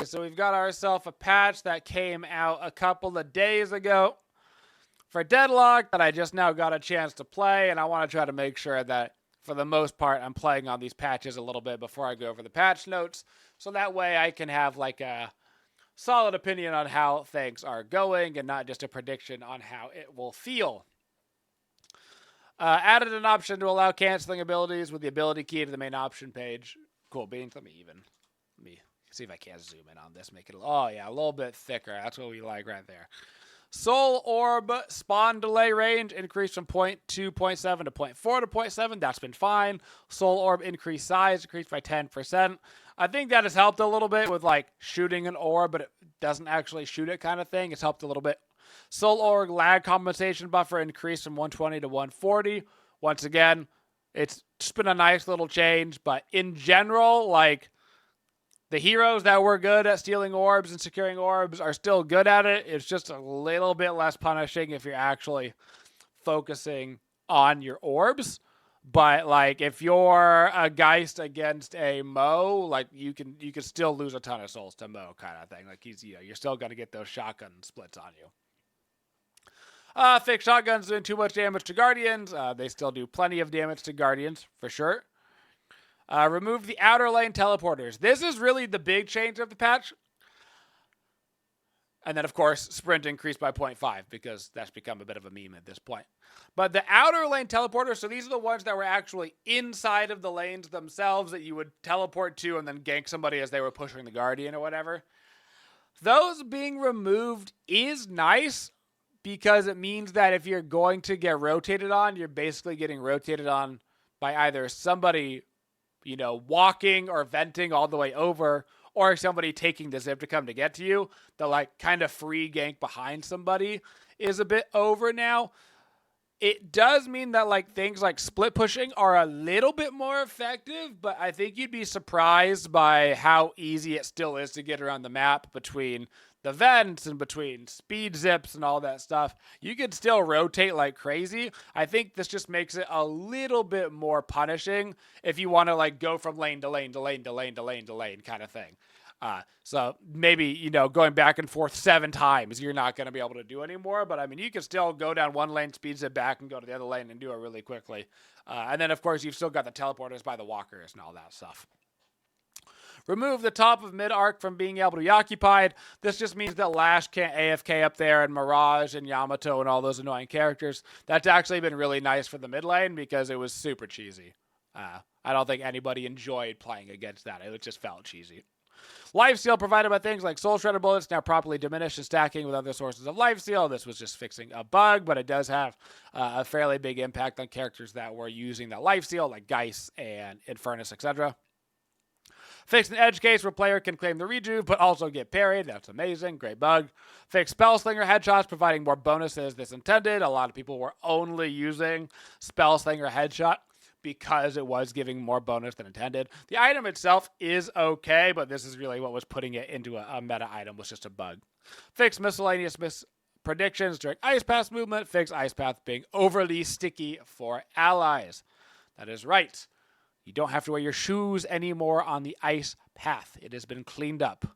So we've got ourselves a patch that came out a couple of days ago for Deadlock that I just now got a chance to play, and I want to try to make sure that for the most part I'm playing on these patches a little bit before I go over the patch notes, so that way I can have like a solid opinion on how things are going and not just a prediction on how it will feel. Added an option to allow canceling abilities with the ability key to the main option page. Cool beans. Let me see if I can zoom in on this. Make it, oh yeah, a little bit thicker. That's what we like right there. Soul Orb spawn delay range increased from 0.2, 0.7 to 0.4 to 0.7. That's been fine. Soul Orb increased size, increased by 10%. I think that has helped a little bit with like shooting an orb, but it doesn't actually shoot it kind of thing. It's helped a little bit. Soul Orb lag compensation buffer increased from 120 to 140. Once again, it's just been a nice little change, but in general, like, the heroes that were good at stealing orbs and securing orbs are still good at it. It's just a little bit less punishing if you're actually focusing on your orbs. But like if you're a Geist against a Mo, like you can still lose a ton of souls to Mo kind of thing. Like you're still gonna get those shotgun splits on you. Fake shotguns doing too much damage to Guardians. They still do plenty of damage to Guardians for sure. Remove the outer lane teleporters. This is really the big change of the patch. And then, of course, sprint increased by 0.5 because that's become a bit of a meme at this point. But the outer lane teleporters, so these are the ones that were actually inside of the lanes themselves that you would teleport to and then gank somebody as they were pushing the Guardian or whatever. Those being removed is nice because it means that if you're going to get rotated on, you're basically getting rotated on by either somebody, you know, walking or venting all the way over, or somebody taking the zip to come to get to you. The like kind of free gank behind somebody is a bit over now. It does mean that like things like split pushing are a little bit more effective, but I think you'd be surprised by how easy it still is to get around the map between the vents and between speed zips and all that stuff. You could still rotate like crazy. I think this just makes it a little bit more punishing if you want to like go from lane to lane to lane to lane to lane to lane kind of thing. So maybe, you know, going back and forth 7 times, you're not going to be able to do anymore. But I mean, you can still go down one lane, speed zip back and go to the other lane and do it really quickly. And then of course you've still got the teleporters by the walkers and all that stuff. Remove the top of mid-arc from being able to be occupied. This just means that Lash can't AFK up there, and Mirage and Yamato and all those annoying characters. That's actually been really nice for the mid lane because it was super cheesy. I don't think anybody enjoyed playing against that. It just felt cheesy. Lifesteal provided by things like Soul Shredder bullets now properly diminished and stacking with other sources of lifesteal. This was just fixing a bug, but it does have a fairly big impact on characters that were using that lifesteal, like Geist and Infernus, etc. Fix an edge case where player can claim the rejuve, but also get parried. That's amazing. Great bug. Fix Spellslinger headshots, providing more bonuses than intended. A lot of people were only using Spellslinger headshot because it was giving more bonus than intended. The item itself is okay, but this is really what was putting it into a meta item, was just a bug. Fix miscellaneous predictions during Ice Path movement. Fix Ice Path being overly sticky for allies. That is right. You don't have to wear your shoes anymore on the ice path. It has been cleaned up.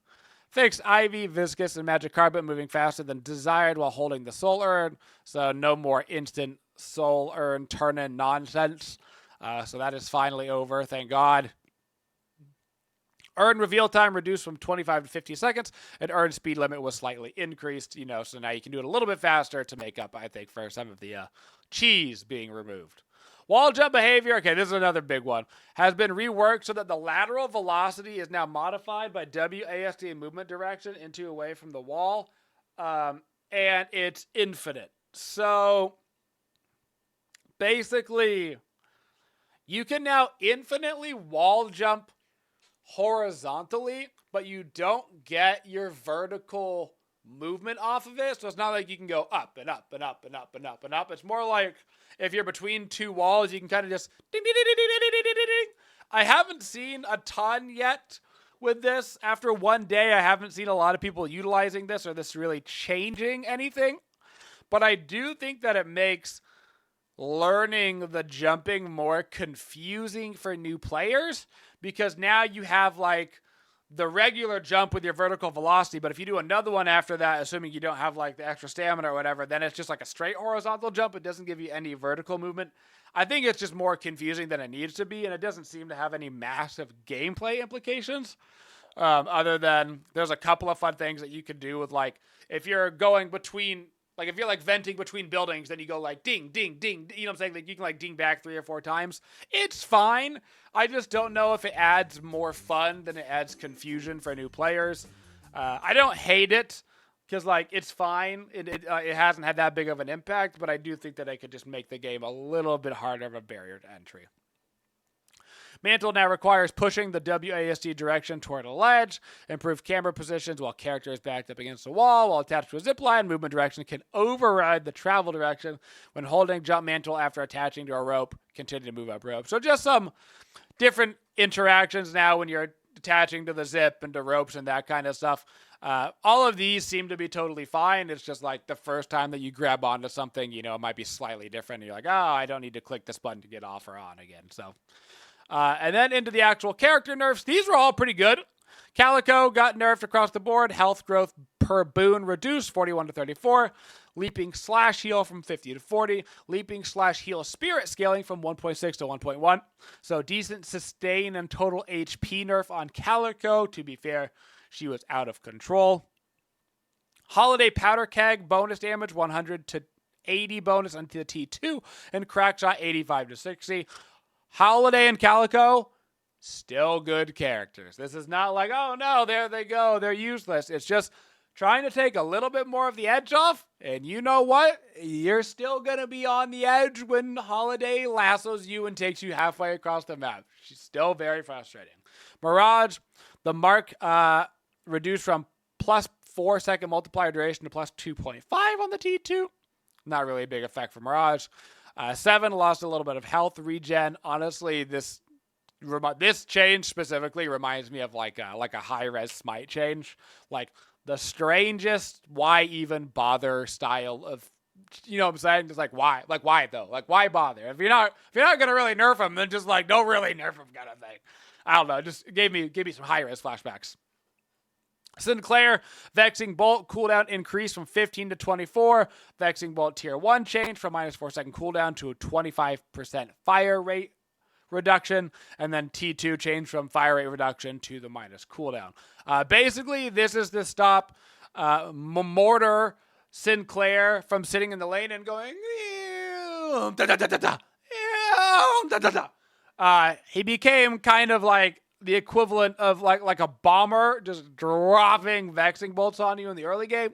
Fix Ivy, Viscous, and Magic Carpet moving faster than desired while holding the Soul Urn. So no more instant Soul Urn turn-in nonsense. So that is finally over, thank God. Urn reveal time reduced from 25 to 50 seconds, and urn speed limit was slightly increased, so now you can do it a little bit faster to make up, I think, for some of the cheese being removed. Wall jump behavior, okay, this is another big one, has been reworked so that the lateral velocity is now modified by WASD movement direction into away from the wall, and it's infinite. So, basically, you can now infinitely wall jump horizontally, but you don't get your vertical movement off of it. So it's not like you can go up and up and up and up and up and up. It's more like if you're between two walls, you can kind of just ding, ding, ding, ding, ding, ding, ding, ding. I haven't seen a ton yet with this. After one day, I haven't seen a lot of people utilizing this or this really changing anything. But I do think that it makes learning the jumping more confusing for new players, because now you have like the regular jump with your vertical velocity, but if you do another one after that, assuming you don't have like the extra stamina or whatever, then it's just like a straight horizontal jump. It doesn't give you any vertical movement. I think it's just more confusing than it needs to be, and it doesn't seem to have any massive gameplay implications. Other than there's a couple of fun things that you can do with, like, if you're going between, like, if you're like venting between buildings, then you go like ding, ding, ding. You know what I'm saying? Like, you can like ding back 3 or 4 times. It's fine. I just don't know if it adds more fun than it adds confusion for new players. I don't hate it because, like, it's fine. It hasn't had that big of an impact, but I do think that I could just make the game a little bit harder of a barrier to entry. Mantle now requires pushing the WASD direction toward a ledge, improve camera positions while character is backed up against a wall, while attached to a zipline. Movement direction can override the travel direction when holding jump mantle after attaching to a rope. Continue to move up rope. So just some different interactions now when you're attaching to the zip and to ropes and that kind of stuff. All of these seem to be totally fine. It's just like the first time that you grab onto something, you know, it might be slightly different. You're like, oh, I don't need to click this button to get off or on again. So. And then into the actual character nerfs. These were all pretty good. Calico got nerfed across the board. Health growth per boon reduced 41 to 34. Leaping slash heal from 50 to 40. Leaping slash heal spirit scaling from 1.6 to 1.1. So decent sustain and total HP nerf on Calico. To be fair, she was out of control. Holiday powder keg bonus damage 100 to 80 bonus onto the T2. And crackshot 85 to 60. Holiday and Calico, still good characters. This is not like, oh no, there they go, they're useless. It's just trying to take a little bit more of the edge off, and you know what? You're still going to be on the edge when Holiday lassos you and takes you halfway across the map. She's still very frustrating. Mirage, the mark reduced from plus 4 second multiplier duration to plus 2.5 on the T2. Not really a big effect for Mirage. 7 lost a little bit of health regen. Honestly, this change specifically reminds me of like a high-res smite change. Like the strangest why even bother style of, you know what I'm saying? Just like why? Like why though? Like why bother? If you're not gonna really nerf him, then just like don't really nerf him kind of thing. I don't know. Just gave me some high-res flashbacks. Sinclair, Vexing Bolt cooldown increased from 15 to 24. Vexing Bolt tier 1 changed from minus 4 second cooldown to a 25% fire rate reduction. And then T2 changed from fire rate reduction to the minus cooldown. Basically, this is to stop Mortar Sinclair from sitting in the lane and going, he became kind of like the equivalent of like a bomber just dropping vexing bolts on you in the early game.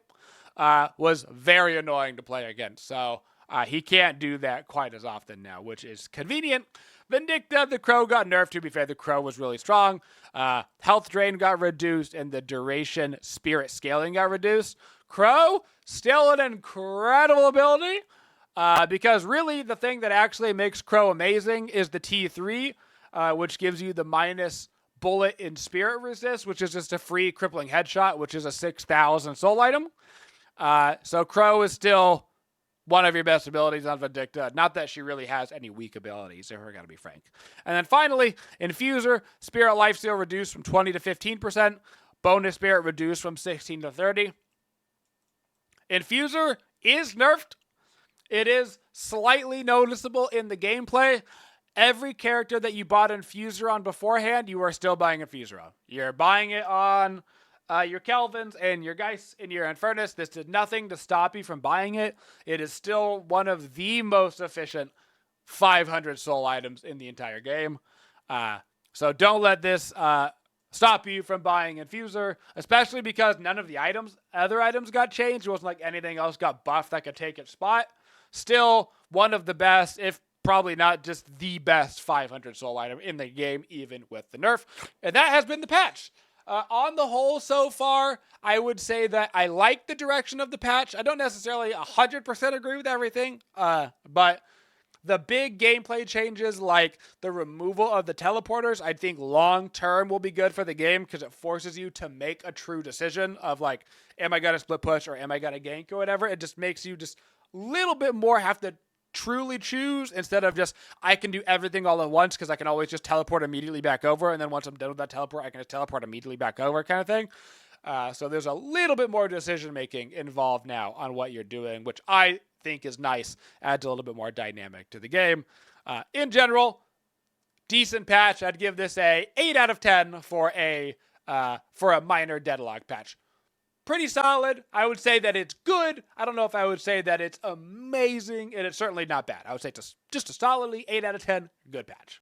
Was very annoying to play against. So he can't do that quite as often now, which is convenient. Vindicta, the Crow got nerfed. To be fair, the Crow was really strong. Health drain got reduced, and the duration spirit scaling got reduced. Crow, still an incredible ability, because really the thing that actually makes Crow amazing is the T3, which gives you the minus bullet in spirit resist, which is just a free crippling headshot, which is a 6,000 soul item. So Crow is still one of your best abilities on Vindicta. Not that she really has any weak abilities, if we're going to be frank. And then finally, Infuser, Spirit Lifesteal reduced from 20 to 15%. Bonus Spirit reduced from 16 to 30. Infuser is nerfed. It is slightly noticeable in the gameplay. Every character that you bought Infuser on beforehand, you are still buying Infuser on. You're buying it on your Kelvins and your Geist and your Infernus. This did nothing to stop you from buying it. It is still one of the most efficient 500 soul items in the entire game. So don't let this stop you from buying Infuser, especially because none of the other items got changed. It wasn't like anything else got buffed that could take its spot. Still one of the best, if probably not just the best 500 soul item in the game, even with the nerf. And that has been the patch. On the whole, so far, I would say that I like the direction of the patch. I don't necessarily 100% agree with everything, but the big gameplay changes, like the removal of the teleporters, I think long-term will be good for the game because it forces you to make a true decision of like, am I going to split push or am I going to gank or whatever? It just makes you just a little bit more have to truly choose instead of just I can do everything all at once because I can always just teleport immediately back over, and then once I'm done with that teleport, I can just teleport immediately back over kind of thing. So there's a little bit more decision making involved now on what you're doing, which I think is nice, adds a little bit more dynamic to the game. In general, decent patch. I'd give this a 8 out of 10 for a minor Deadlock patch. Pretty solid. I would say that it's good. I don't know if I would say that it's amazing, and it's certainly not bad. I would say it's just a solidly 8 out of 10 good patch.